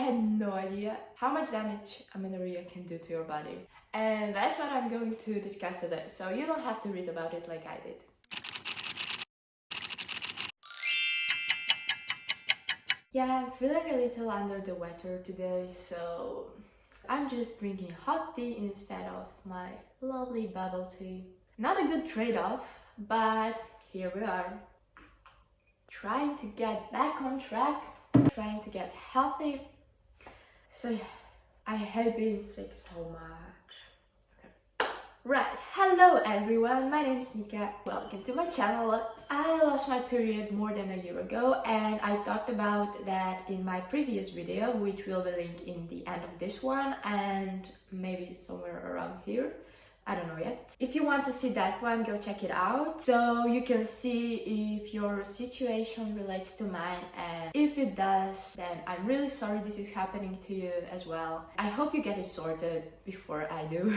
had no idea how much damage amenorrhea can do to your body. And that's what I'm going to discuss today, so you don't have to read about it like I did. Yeah, I'm feeling a little under the weather today, so I'm just drinking hot tea instead of my lovely bubble tea. Not a good trade-off, but here we are. Trying to get back on track, trying to get healthy. So yeah, I have been sick so much. Okay. Right, hello everyone, my name is Nika. Welcome to my channel. I lost my period more than a year ago and I talked about that in my previous video, which will be linked in the end of this one and maybe somewhere around here. I don't know yet. If you want to see that one, go check it out so you can see if your situation relates to mine, and if it does, then I'm really sorry this is happening to you as well. I hope you get it sorted before I do.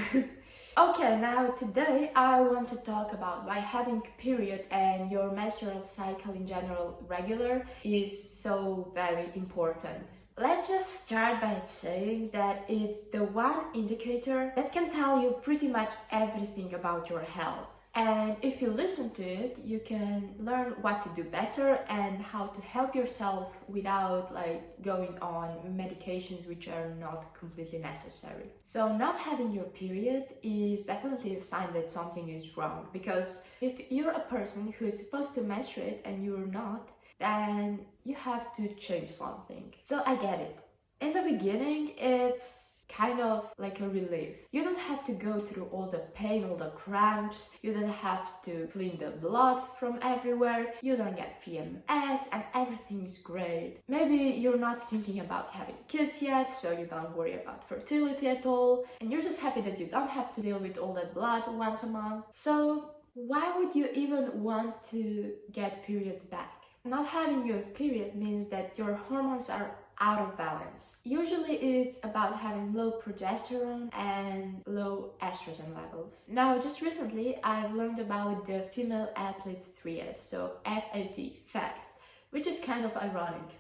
Okay, now today I want to talk about why having a period and your menstrual cycle in general regular is so very important. Let's just start by saying that it's the one indicator that can tell you pretty much everything about your health. And if you listen to it, you can learn what to do better and how to help yourself without going on medications which are not completely necessary. So not having your period is definitely a sign that something is wrong, because if you're a person who is supposed to menstruate and you're not, then you have to change something. So I get it. In the beginning, it's kind of like a relief. You don't have to go through all the pain, all the cramps. You don't have to clean the blood from everywhere. You don't get PMS and everything's great. Maybe you're not thinking about having kids yet, so you don't worry about fertility at all. And you're just happy that you don't have to deal with all that blood once a month. So why would you even want to get period back? Not having your period means that your hormones are out of balance. Usually it's about having low progesterone and low estrogen levels. Now, just recently I've learned about the female athlete triad, so FAT, which is kind of ironic.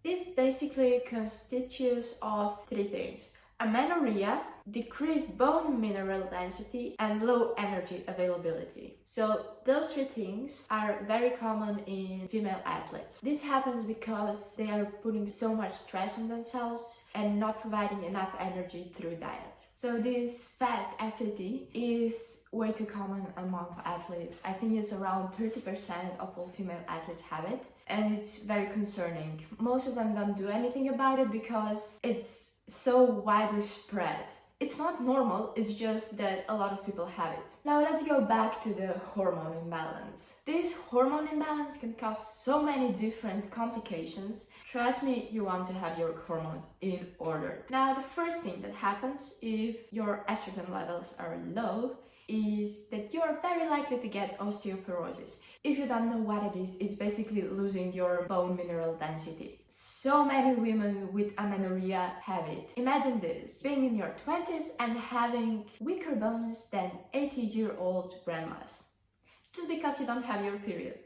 This basically constitutes of three things: amenorrhea, decreased bone mineral density, and low energy availability. So those three things are very common in female athletes. This happens because they are putting so much stress on themselves and not providing enough energy through diet. So this fat FAT is way too common among athletes. I think it's around 30% of all female athletes have it, and it's very concerning. Most of them don't do anything about it because it's so widely spread. It's not normal, it's just that a lot of people have it. Now let's go back to the hormone imbalance. This hormone imbalance can cause so many different complications. Trust me, you want to have your hormones in order. Now the first thing that happens if your estrogen levels are low is that you're very likely to get osteoporosis. If you don't know what it is, it's basically losing your bone mineral density. So many women with amenorrhea have it. Imagine this, being in your 20s and having weaker bones than 80-year-old grandmas, just because you don't have your period.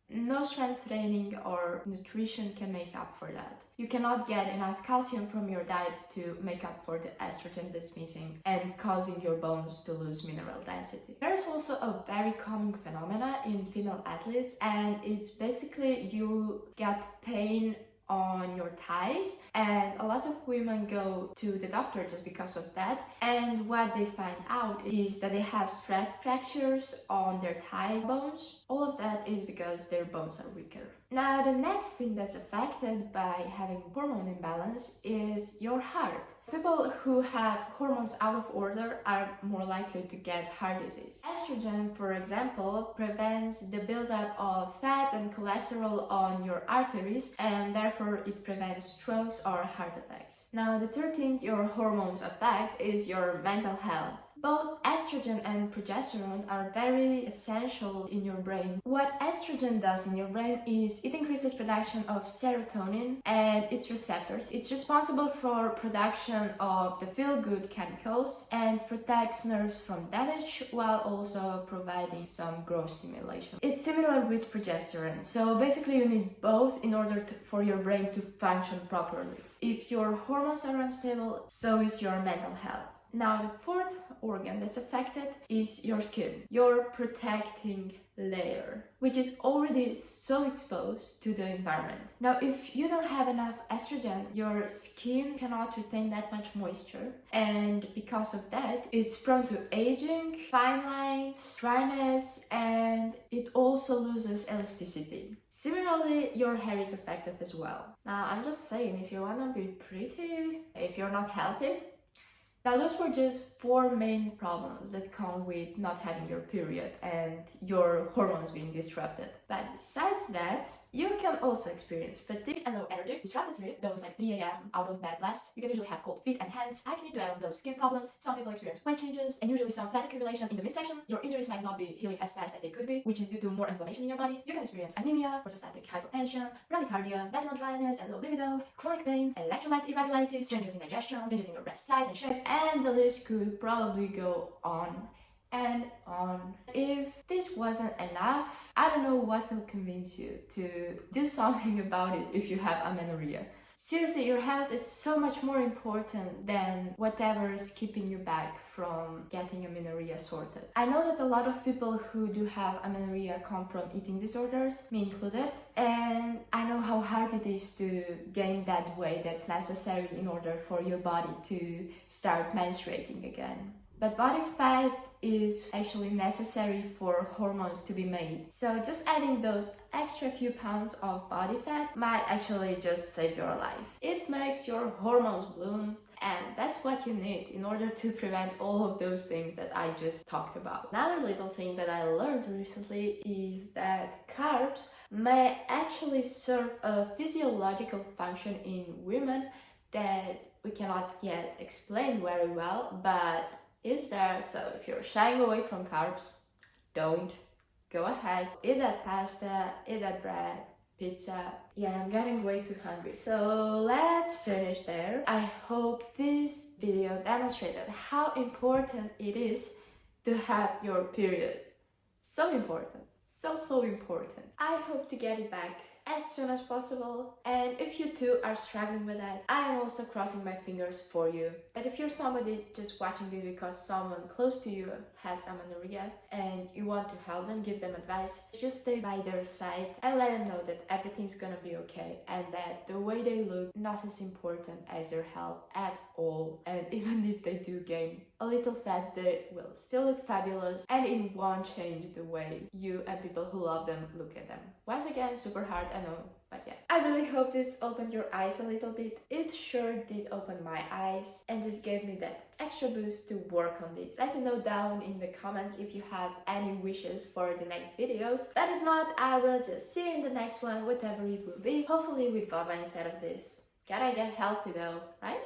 No strength training or nutrition can make up for that. You cannot get enough calcium from your diet to make up for the estrogen that's missing and causing your bones to lose mineral density. There is also a very common phenomena in female athletes, and it's basically you get pain on your thighs, and a lot of women go to the doctor just because of that, and what they find out is that they have stress fractures on their thigh bones. All of that is because their bones are weaker. Now the next thing that's affected by having hormone imbalance is your heart. People who have hormones out of order are more likely to get heart disease. Estrogen, for example, prevents the buildup of fat and cholesterol on your arteries, and therefore it prevents strokes or heart attacks. Now, the third thing your hormones affect is your mental health. Both estrogen and progesterone are very essential in your brain. What estrogen does in your brain is it increases production of serotonin and its receptors. It's responsible for production of the feel-good chemicals and protects nerves from damage while also providing some growth stimulation. It's similar with progesterone. So basically you need both in order for your brain to function properly. If your hormones are unstable, so is your mental health. Now, the fourth organ that's affected is your skin, your protecting layer, which is already so exposed to the environment. Now, if you don't have enough estrogen, your skin cannot retain that much moisture, and because of that, it's prone to aging, fine lines, dryness, and it also loses elasticity. Similarly, your hair is affected as well. Now, I'm just saying, if you wanna be pretty, if you're not healthy, now those were just four main problems that come with not having your period and your hormones being disrupted. But besides that, you can also experience fatigue and low energy, disrupted sleep, those like 3 a.m. out of bed blasts. You can usually have cold feet and hands. I can need to add on those skin problems. Some people experience weight changes and usually some fat accumulation in the midsection. Your injuries might not be healing as fast as they could be, which is due to more inflammation in your body. You can experience anemia, orthostatic hypotension, bradycardia, vaginal dryness and low libido, chronic pain, electrolyte irregularities, changes in digestion, changes in your breast size and shape, and the list could probably go on and on. If this wasn't enough, I don't know what will convince you to do something about it if you have amenorrhea. Seriously, your health is so much more important than whatever is keeping you back from getting amenorrhea sorted. I know that a lot of people who do have amenorrhea come from eating disorders, me included, and I know how hard it is to gain that weight that's necessary in order for your body to start menstruating again. But body fat is actually necessary for hormones to be made. So just adding those extra few pounds of body fat might actually just save your life. It makes your hormones bloom, and that's what you need in order to prevent all of those things that I just talked about. Another little thing that I learned recently is that carbs may actually serve a physiological function in women that we cannot yet explain very well, but is there. So if you're shying away from carbs, don't. Go ahead, eat that pasta, eat that bread, pizza. Yeah, I'm getting way too hungry, so let's finish there. I hope this video demonstrated how important it is to have your period. So important. So important. I hope to get it back as soon as possible, and if you too are struggling with that, I am also crossing my fingers for you. That if you're somebody just watching this because someone close to you has amenorrhea and you want to help them, give them advice, just stay by their side and let them know that everything's gonna be okay and that the way they look not as important as their health at all. And even if they do gain a little fat, they will still look fabulous and it won't change the way you and people who love them look at them. Once again, super hard, I know, but yeah. I really hope this opened your eyes a little bit. It sure did open my eyes and just gave me that extra boost to work on this. Let me know down in the comments if you have any wishes for the next videos. But if not, I will just see you in the next one, whatever it will be. Hopefully with Baba instead of this. Gotta get healthy though, right?